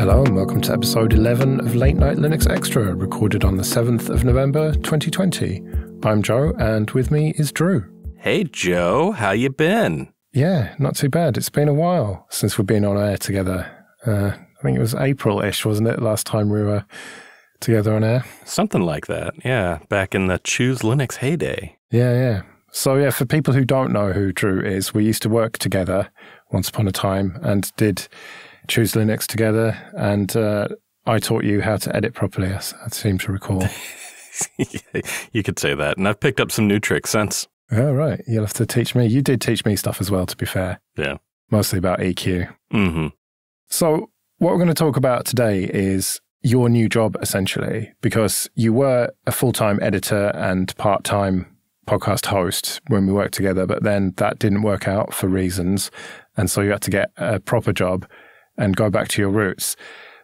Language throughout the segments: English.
Hello and welcome to episode 11 of Late Night Linux Extra, recorded on the 7th of November 2020. I'm Joe, and with me is Drew. Hey Joe, how you been? Yeah, not too bad. It's been a while since we've been on air together. I think it was April-ish, wasn't it, last time we were together on air? Something like that, yeah. Back in the Choose Linux heyday. Yeah. So yeah, for people who don't know who Drew is, we used to work together once upon a time and did Choose Linux together, and I taught you how to edit properly, I seem to recall. You could say that, and I've picked up some new tricks since. Oh, right. You'll have to teach me. You did teach me stuff as well, to be fair. Yeah. Mostly about EQ. Mm-hmm. So what we're going to talk about today is your new job, essentially, because you were a full-time editor and part-time podcast host when we worked together, but then that didn't work out for reasons, and so you had to get a proper job and go back to your roots.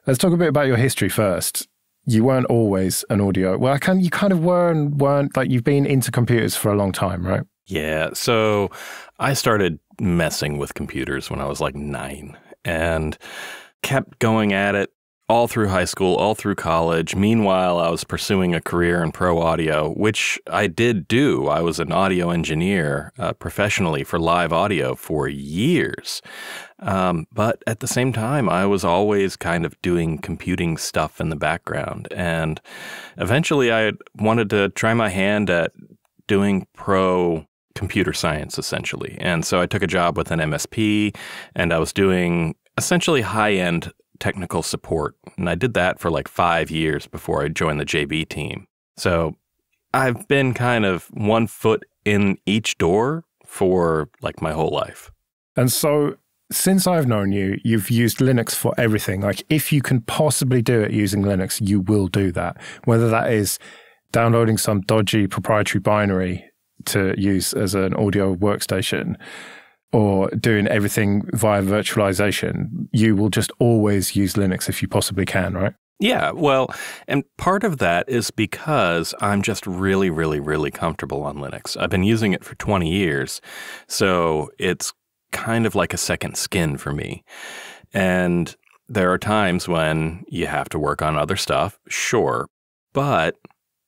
Let's talk a bit about your history first. You weren't always an audio. Well, you kind of were and weren't. Like, you've been into computers for a long time, right? Yeah. So I started messing with computers when I was like 9 and kept going at it all through high school, all through college. Meanwhile, I was pursuing a career in pro audio, which I did do. I was an audio engineer professionally for live audio for years. But at the same time, I was always kind of doing computing stuff in the background. And eventually I wanted to try my hand at doing pro computer science, essentially. And so I took a job with an MSP, and I was doing essentially high-end technical support. And I did that for like 5 years before I joined the JV team. So I've been kind of one foot in each door for like my whole life. And so since I've known you, you've used Linux for everything. Like, if you can possibly do it using Linux, you will do that. Whether that is downloading some dodgy proprietary binary to use as an audio workstation, or doing everything via virtualization, you will just always use Linux if you possibly can, right? Yeah, well, and part of that is because I'm just really, really, really comfortable on Linux. I've been using it for 20 years, so it's kind of like a second skin for me. And there are times when you have to work on other stuff, sure, but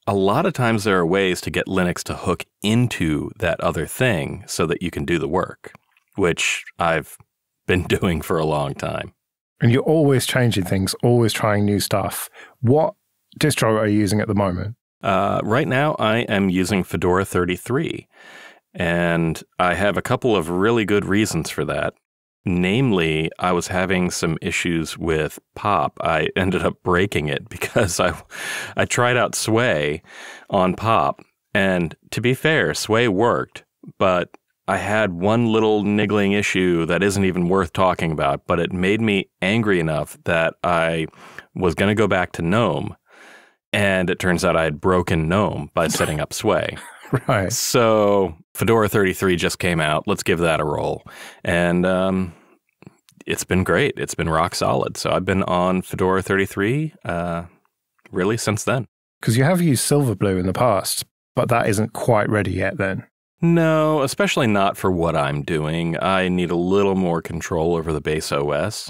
a lot of times there are ways to get Linux to hook into that other thing so that you can do the work, which I've been doing for a long time. And you're always changing things, always trying new stuff. What distro are you using at the moment? Right now, I am using Fedora 33, and I have a couple of really good reasons for that. Namely, I was having some issues with Pop. I ended up breaking it because I tried out Sway on Pop, and to be fair, Sway worked, but I had one little niggling issue that isn't even worth talking about, but it made me angry enough that I was going to go back to GNOME, and it turns out I had broken GNOME by setting up Sway. Right. So Fedora 33 just came out. Let's give that a roll. And it's been great. It's been rock solid. So I've been on Fedora 33 really since then. Because you have used Silverblue in the past, but that isn't quite ready yet then. No, especially not for what I'm doing. I need a little more control over the base OS,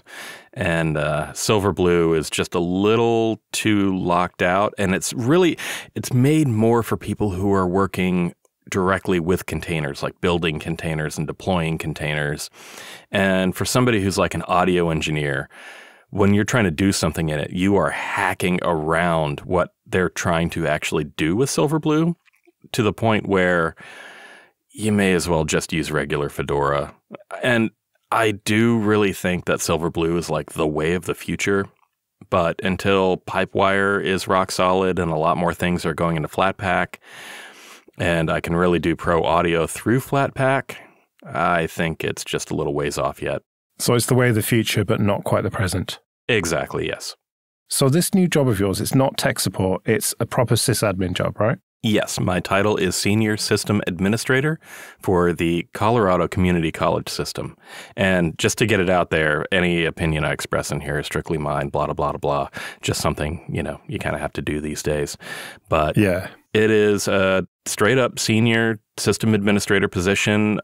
and Silverblue is just a little too locked out, and it's made more for people who are working directly with containers, like building containers and deploying containers. And for somebody who's like an audio engineer, when you're trying to do something in it, you are hacking around what they're trying to actually do with Silverblue to the point where you may as well just use regular Fedora. And I do really think that Silverblue is like the way of the future. But until Pipewire is rock solid and a lot more things are going into Flatpak, and I can really do pro audio through Flatpak, I think it's just a little ways off yet. So it's the way of the future, but not quite the present. Exactly, yes. So this new job of yours, it's not tech support, it's a proper sysadmin job, right? Yes, my title is Senior System Administrator for the Colorado Community College System. And just to get it out there, any opinion I express in here is strictly mine, blah, blah, blah, blah. Just something, you kind of have to do these days. But yeah, it is a straight up senior system administrator position,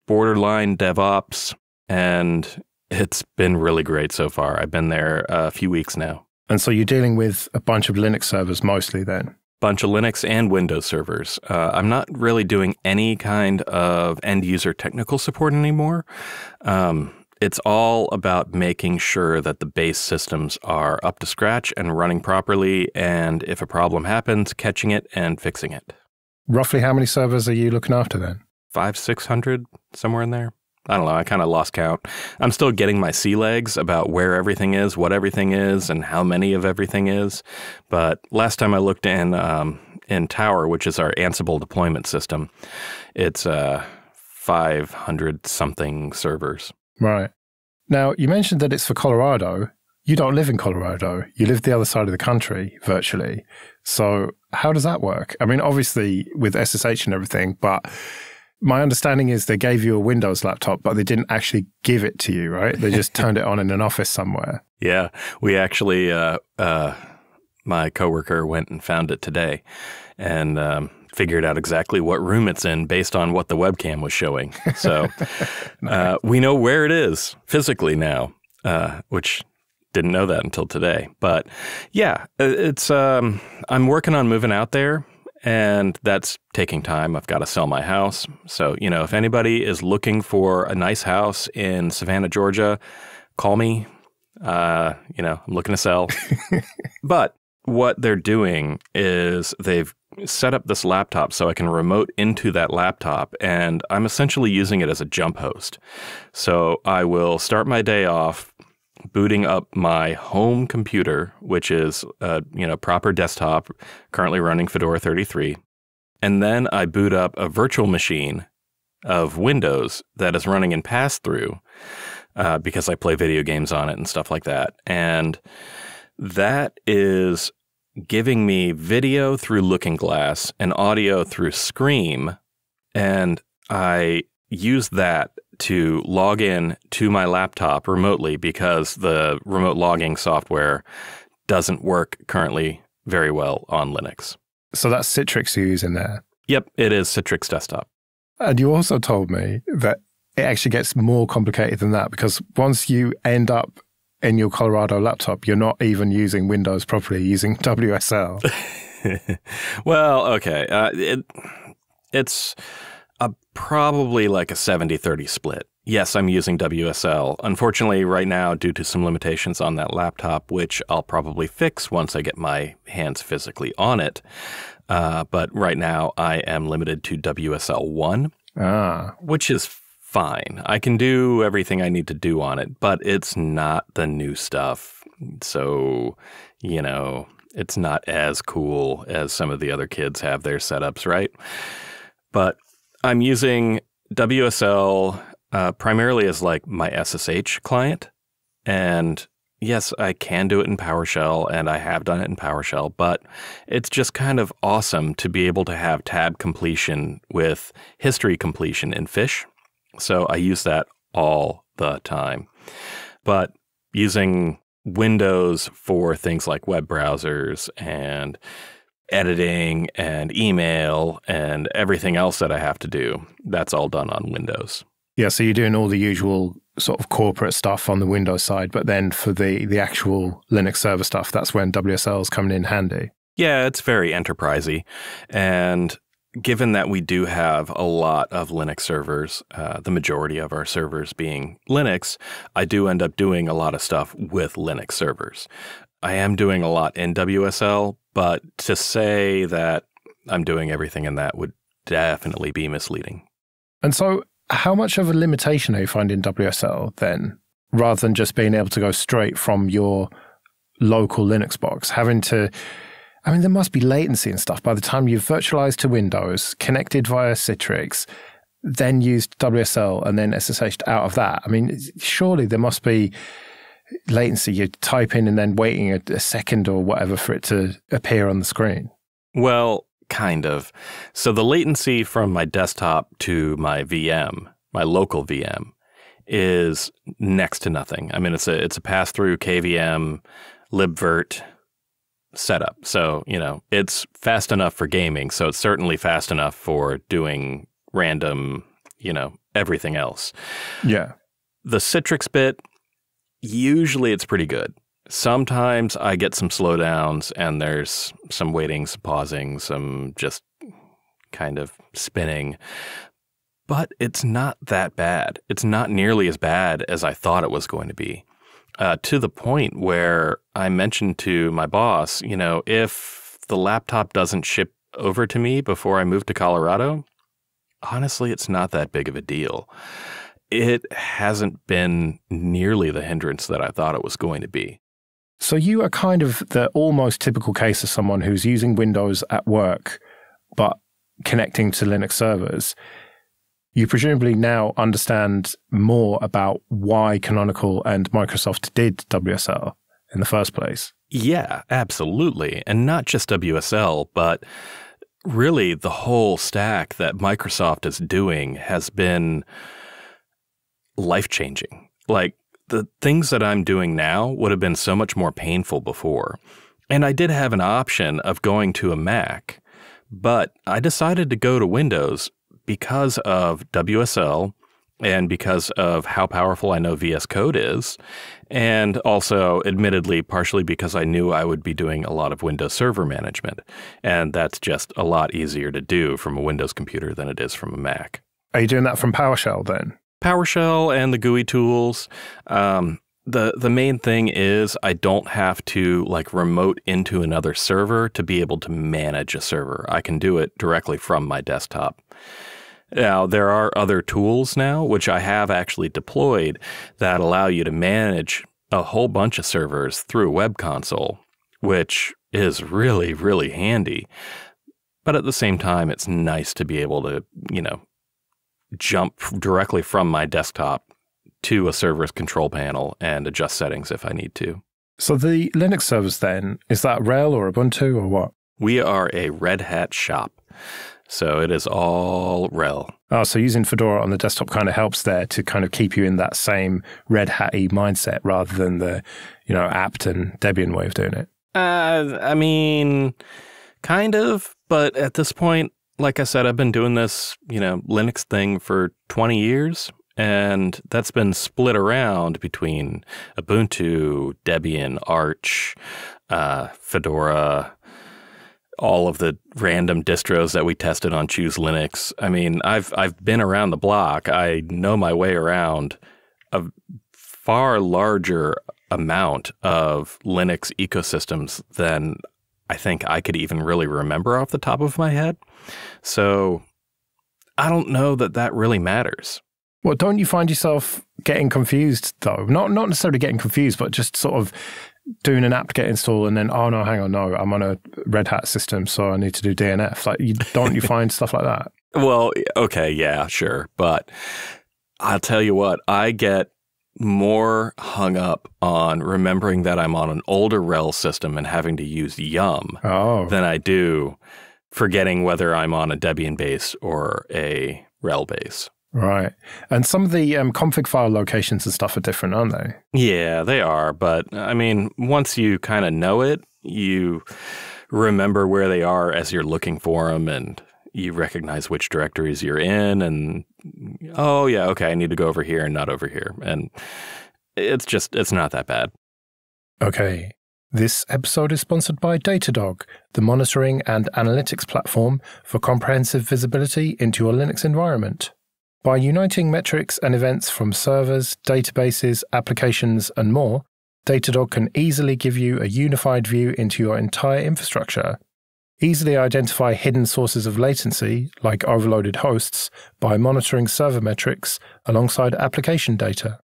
borderline DevOps, and It's been really great so far. I've been there a few weeks now. And so you're dealing with a bunch of Linux servers mostly then? Bunch of Linux and Windows servers. I'm not really doing any kind of end-user technical support anymore. It's all about making sure that the base systems are up to scratch and running properly, and if a problem happens, catching it and fixing it. Roughly how many servers are you looking after then? 500-600, somewhere in there. I don't know. I kind of lost count. I'm still getting my sea legs about where everything is, what everything is, and how many of everything is. But last time I looked in Tower, which is our Ansible deployment system, it's 500-something servers. Right. Now, you mentioned that it's for Colorado. You don't live in Colorado. You live the other side of the country, virtually. So how does that work? I mean, obviously with SSH and everything, but my understanding is they gave you a Windows laptop, but they didn't actually give it to you, right? They just turned it on in an office somewhere. Yeah, we actually, my coworker went and found it today and figured out exactly what room it's in based on what the webcam was showing. So nice. We know where it is physically now, which didn't know that until today. But yeah, it's I'm working on moving out there. And that's taking time. I've got to sell my house. So, if anybody is looking for a nice house in Savannah, Georgia, call me. I'm looking to sell. But what they're doing is they've set up this laptop so I can remote into that laptop, and I'm essentially using it as a jump host. So I will start my day off booting up my home computer, which is proper desktop, currently running Fedora 33. And then I boot up a virtual machine of Windows that is running in pass-through because I play video games on it and stuff like that. And that is giving me video through Looking Glass and audio through Scream. And I use that to log in to my laptop remotely because the remote logging software doesn't work currently very well on Linux. So that's Citrix you use in there? Yep, it is Citrix Desktop. And you also told me that it actually gets more complicated than that because once you end up in your Colorado laptop, you're not even using Windows properly, using WSL. Well, okay. It's probably like a 70-30 split. Yes, I'm using WSL. Unfortunately, right now, due to some limitations on that laptop, which I'll probably fix once I get my hands physically on it. But right now, I am limited to WSL 1, which is fine. I can do everything I need to do on it, but it's not the new stuff. So, it's not as cool as some of the other kids have their setups, right? But I'm using WSL primarily as like my SSH client. And yes, I can do it in PowerShell, and I have done it in PowerShell, but it's just kind of awesome to be able to have tab completion with history completion in Fish. So I use that all the time. But using Windows for things like web browsers and editing and email and everything else that I have to do, that's all done on Windows. Yeah, so you're doing all the usual sort of corporate stuff on the Windows side, but then for the actual Linux server stuff, that's when WSL is coming in handy. Yeah, it's very enterprisey. And given that we do have a lot of Linux servers, the majority of our servers being Linux, I do end up doing a lot of stuff with Linux servers. I am doing a lot in WSL, but to say that I'm doing everything in that would definitely be misleading. And so how much of a limitation are you finding in WSL then, rather than just being able to go straight from your local Linux box, having to, I mean, there must be latency and stuff by the time you've virtualized to Windows, connected via Citrix, then used WSL and then SSH'd out of that. I mean, surely there must be latency. You type in and then waiting a second or whatever for it to appear on the screen. Well, kind of. So the latency from my desktop to my VM, my local VM, is next to nothing. I mean, it's a pass-through KVM libvirt setup. So, it's fast enough for gaming. So it's certainly fast enough for doing random, everything else. Yeah. The Citrix bit Usually it's pretty good. Sometimes I get some slowdowns and there's some waiting, some pausing, some just kind of spinning. But it's not that bad. It's not nearly as bad as I thought it was going to be. To the point where I mentioned to my boss, if the laptop doesn't ship over to me before I move to Colorado, honestly, it's not that big of a deal. It hasn't been nearly the hindrance that I thought it was going to be. So you are kind of the almost typical case of someone who's using Windows at work, but connecting to Linux servers. You presumably now understand more about why Canonical and Microsoft did WSL in the first place. Yeah, absolutely. And not just WSL, but really the whole stack that Microsoft is doing has been life-changing. Like, the things that I'm doing now would have been so much more painful before. And I did have an option of going to a Mac, but I decided to go to Windows because of WSL and because of how powerful I know VS Code is, and also, admittedly, partially because I knew I would be doing a lot of Windows Server management, and that's just a lot easier to do from a Windows computer than it is from a Mac. Are you doing that from PowerShell then? PowerShell and the GUI tools. The main thing is I don't have to remote into another server to be able to manage a server. I can do it directly from my desktop. Now, there are other tools now, which I have actually deployed, that allow you to manage a whole bunch of servers through a web console, which is really, really handy. But at the same time, it's nice to be able to, jump directly from my desktop to a server's control panel and adjust settings if I need to. So the Linux servers then, is that RHEL or Ubuntu or what? We are a Red Hat shop. So it is all RHEL. Oh, so using Fedora on the desktop kind of helps there to kind of keep you in that same Red Hat-y mindset rather than the, apt and Debian way of doing it. I mean, kind of. But at this point, like I said, I've been doing this, Linux thing for 20 years. And that's been split around between Ubuntu, Debian, Arch, Fedora, all of the random distros that we tested on Choose Linux. I mean, I've been around the block. I know my way around a far larger amount of Linux ecosystems than I think I could even really remember off the top of my head. So I don't know that really matters. Well, don't you find yourself getting confused, though? Not necessarily getting confused, but just sort of doing an apt-get install and then, oh, no, hang on, no, I'm on a Red Hat system, so I need to do DNF. Don't you find stuff like that? Well, okay, yeah, sure. But I'll tell you what, I get more hung up on remembering that I'm on an older RHEL system and having to use Yum than I do forgetting whether I'm on a Debian base or a RHEL base. Right. And some of the config file locations and stuff are different, aren't they? Yeah, they are. But, I mean, once you kind of know it, you remember where they are as you're looking for them, and you recognize which directories you're in, and, oh, yeah, okay, I need to go over here and not over here. And it's not that bad. Okay. This episode is sponsored by Datadog, the monitoring and analytics platform for comprehensive visibility into your Linux environment. By uniting metrics and events from servers, databases, applications, and more, Datadog can easily give you a unified view into your entire infrastructure. Easily identify hidden sources of latency, like overloaded hosts, by monitoring server metrics alongside application data.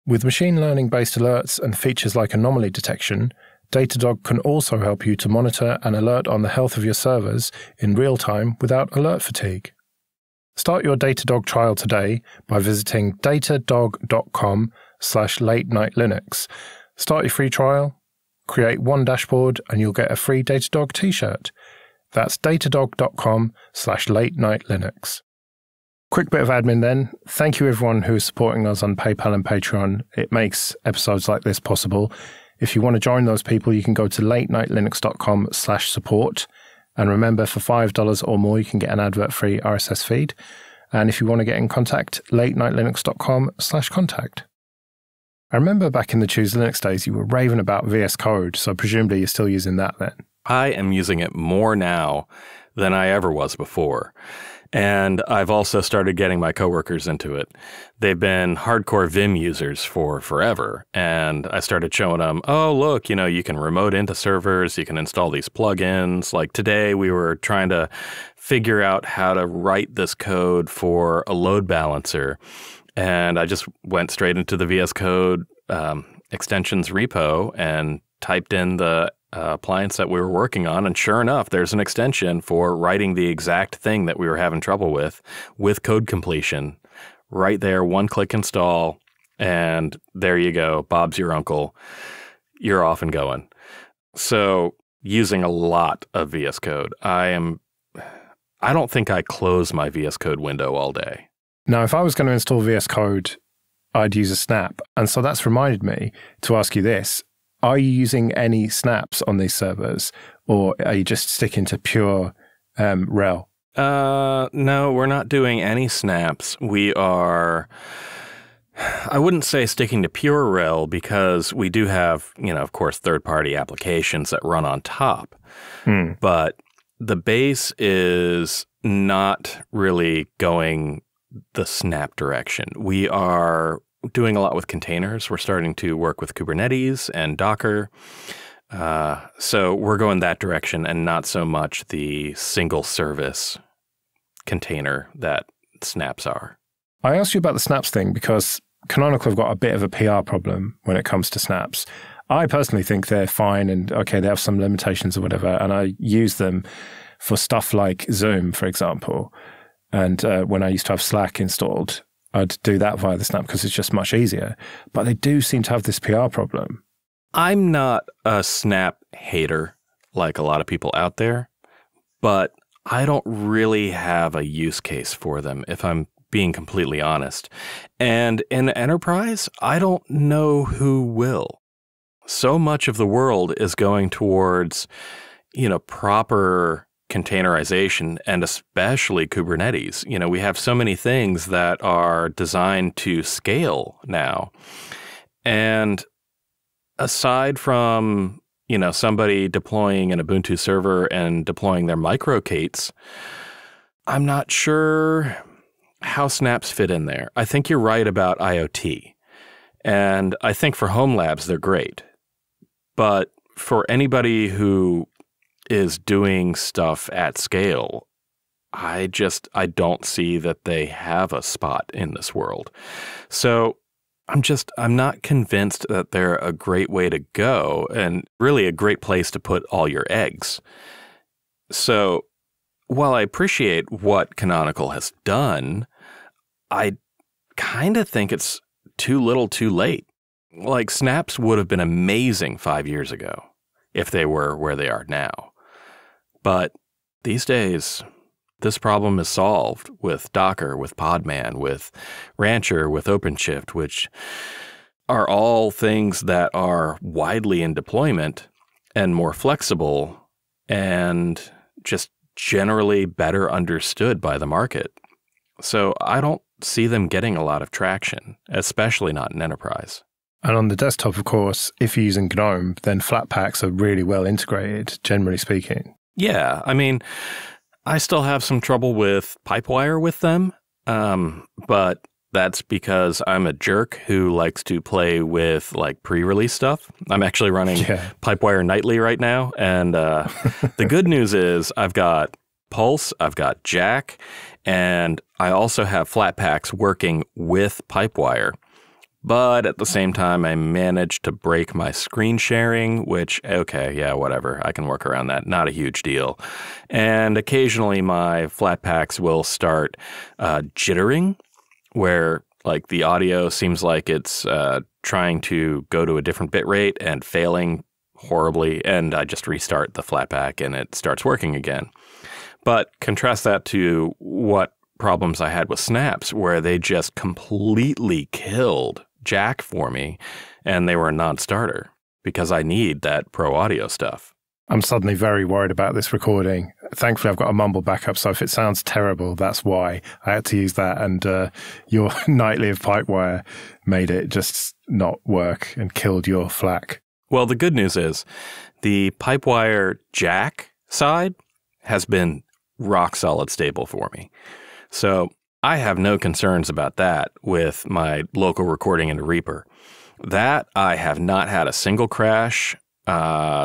With machine learning-based alerts and features like anomaly detection, Datadog can also help you to monitor and alert on the health of your servers in real time without alert fatigue. Start your Datadog trial today by visiting datadog.com/late-night-Linux. Start your free trial, create one dashboard, and you'll get a free Datadog t-shirt. That's datadog.com/late-night-Linux. Quick bit of admin then. Thank you everyone who is supporting us on PayPal and Patreon. It makes episodes like this possible. If you want to join those people, you can go to latenightlinux.com/support. And remember, for $5 or more, you can get an advert-free RSS feed. And if you want to get in contact, latenightlinux.com/contact. I remember back in the Choose Linux days, you were raving about VS Code, so presumably you're still using that then. I am using it more now than I ever was before. And I've also started getting my coworkers into it. They've been hardcore Vim users for forever. And I started showing them, oh, look, you can remote into servers. You can install these plugins. Like today, we were trying to figure out how to write this code for a load balancer. And I just went straight into the VS Code extensions repo and typed in the appliance that we were working on. And sure enough, there's an extension for writing the exact thing that we were having trouble with code completion. Right there, one-click install, and there you go. Bob's your uncle. You're off and going. So using a lot of VS Code. I don't think I close my VS Code window all day. Now, if I was going to install VS Code, I'd use a snap. And so that's reminded me to ask you this. Are you using any snaps on these servers, or are you just sticking to pure RHEL? No, we're not doing any snaps. We are, I wouldn't say sticking to pure RHEL because we do have, of course, third-party applications that run on top. But the base is not really going the snap direction. We are doing a lot with containers. We're starting to work with Kubernetes and Docker. So we're going that direction and not so much the single service container that snaps are. I asked you about the snaps thing because Canonical have got a bit of a PR problem when it comes to snaps. I personally think they're fine and okay, they have some limitations or whatever, and I use them for stuff like Zoom, for example. And when I used to have Slack installed, I'd do that via the snap because it's just much easier. But they do seem to have this PR problem. I'm not a snap hater like a lot of people out there, but I don't really have a use case for them, if I'm being completely honest. And in enterprise, I don't know who will. So much of the world is going towards, proper containerization, and especially Kubernetes. We have so many things that are designed to scale now. And aside from, somebody deploying an Ubuntu server and deploying their microkates, I'm not sure how snaps fit in there. I think you're right about IoT. And I think for home labs, they're great. But for anybody who is doing stuff at scale, I don't see that they have a spot in this world. So I'm not convinced that they're a great way to go and really a great place to put all your eggs. So while I appreciate what Canonical has done, I kind of think it's too little too late. Like snaps would have been amazing 5 years ago if they were where they are now. But these days, this problem is solved with Docker, with Podman, with Rancher, with OpenShift, which are all things that are widely in deployment and more flexible and just generally better understood by the market. So I don't see them getting a lot of traction, especially not in enterprise. And on the desktop, of course, if you're using GNOME, then Flatpaks are really well integrated, generally speaking. Yeah, I still have some trouble with Pipewire with them, but that's because I'm a jerk who likes to play with pre-release stuff. I'm actually running Pipewire nightly right now, and the good news is I've got Pulse, I've got Jack, and I also have Flatpaks working with Pipewire. But at the same time, I managed to break my screen sharing, which, okay, yeah, whatever. I can work around that. Not a huge deal. And occasionally my Flatpaks will start jittering, where the audio seems like it's trying to go to a different bit rate and failing horribly. And I just restart the Flatpak and it starts working again. But contrast that to what problems I had with snaps, where they just completely killed Jack for me, and they were a non-starter because I need that pro audio stuff. I'm suddenly very worried about this recording. Thankfully, I've got a mumble backup, so if it sounds terrible, that's why. I had to use that, and your nightly of Pipewire made it just not work and killed your FLAC. Well, the good news is the Pipewire jack side has been rock solid stable for me. So I have no concerns about that with my local recording into Reaper. That I have not had a single crash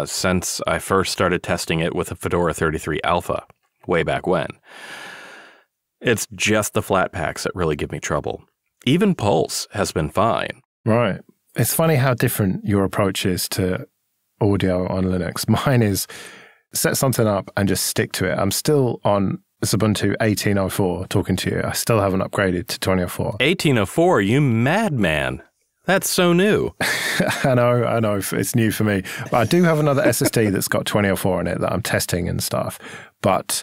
since I first started testing it with a Fedora 33 Alpha way back when. It's just the Flatpaks that really give me trouble. Even Pulse has been fine. Right. It's funny how different your approach is to audio on Linux. Mine is set something up and just stick to it. I'm still on Ubuntu 18.04 talking to you. I still haven't upgraded to 20.04. 18.04? You madman. That's so new. I know. It's new for me. But I do have another SSD that's got 20.04 in it that I'm testing and stuff. But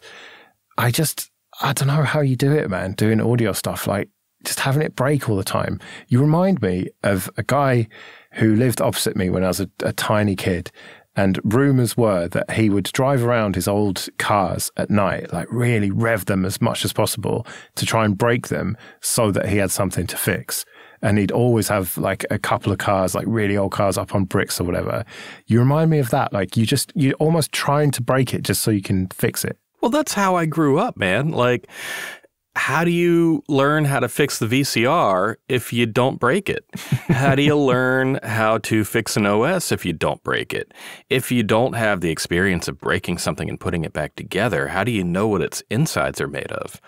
I don't know how you do it, man, doing audio stuff, like just having it break all the time. You remind me of a guy who lived opposite me when I was a tiny kid. And rumors were that he would drive around his old cars at night, like really rev them as much as possible to try and break them so that he had something to fix. And he'd always have like a couple of cars, like really old cars up on bricks or whatever. You remind me of that. Like you're almost trying to break it just so you can fix it. Well, that's how I grew up, man. Like, how do you learn how to fix the VCR if you don't break it? How do you learn how to fix an OS if you don't break it? If you don't have the experience of breaking something and putting it back together, how do you know what its insides are made of?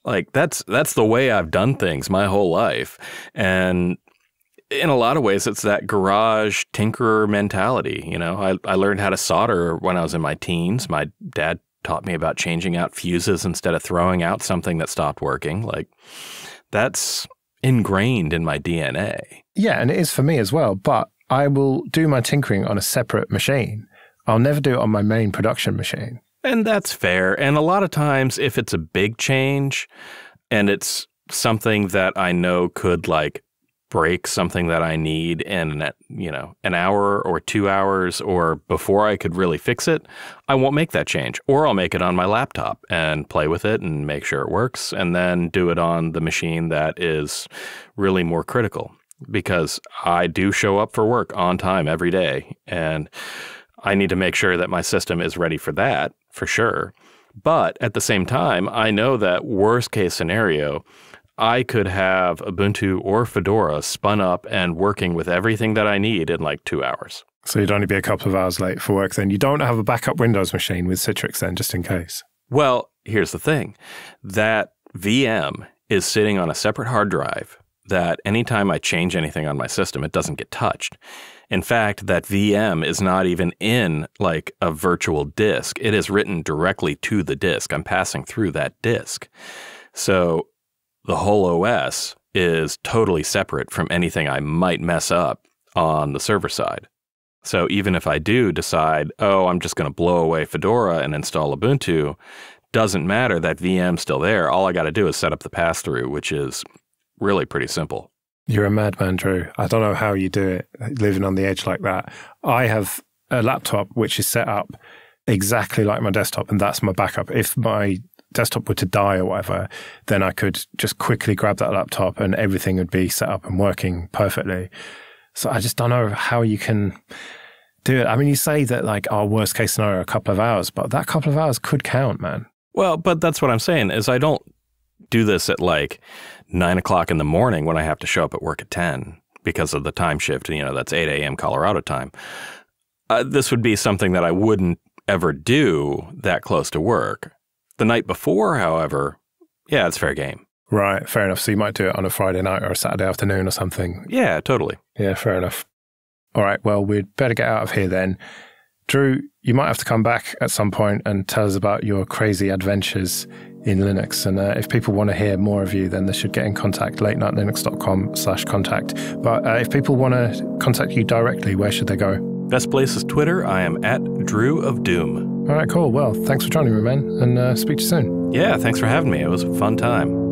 Like, that's the way I've done things my whole life. And in a lot of ways, it's that garage tinkerer mentality. You know, I learned how to solder when I was in my teens. My dad taught me about changing out fuses instead of throwing out something that stopped working. Like, that's ingrained in my DNA. Yeah, and it is for me as well. But I will do my tinkering on a separate machine. I'll never do it on my main production machine. And that's fair. And a lot of times, if it's a big change and it's something that I know could like break something that I need in, an hour or 2 hours or before I could really fix it, I won't make that change. Or I'll make it on my laptop and play with it and make sure it works, and then do it on the machine that is really more critical, because I do show up for work on time every day, and I need to make sure that my system is ready for that, for sure. But at the same time, I know that worst case scenario, I could have Ubuntu or Fedora spun up and working with everything that I need in like 2 hours. So you'd only be a couple of hours late for work then. You don't have a backup Windows machine with Citrix then, just in case. Well, here's the thing. That VM is sitting on a separate hard drive that anytime I change anything on my system, it doesn't get touched. In fact, that VM is not even in like a virtual disk. It is written directly to the disk. I'm passing through that disk. So the whole OS is totally separate from anything I might mess up on the server side. So even if I do decide, I'm just going to blow away Fedora and install Ubuntu, doesn't matter, that VM's still there. All I got to do is set up the pass-through, which is really pretty simple. You're a madman, Drew. I don't know how you do it, living on the edge like that. I have a laptop which is set up exactly like my desktop, and that's my backup. If my desktop were to die or whatever, then I could just quickly grab that laptop and everything would be set up and working perfectly. So I just don't know how you can do it. I mean, you say that like our worst case scenario, a couple of hours, but that couple of hours could count, man. Well, but that's what I'm saying is I don't do this at like 9 o'clock in the morning when I have to show up at work at 10 because of the time shift. That's 8 a.m. Colorado time. This would be something that I wouldn't ever do that close to work. The night before, however, yeah, it's fair game. Right, fair enough. So you might do it on a Friday night or a Saturday afternoon or something. Yeah, totally. Yeah, fair enough. All right, well, we'd better get out of here then. Drew, you might have to come back at some point and tell us about your crazy adventures in Linux. And if people want to hear more of you, then they should get in contact, latenightlinux.com/contact. But if people want to contact you directly, where should they go? Best place is Twitter. I am at Drew of Doom. All right, cool. Well, thanks for joining me, man, and speak to you soon. Yeah, thanks for having me. It was a fun time.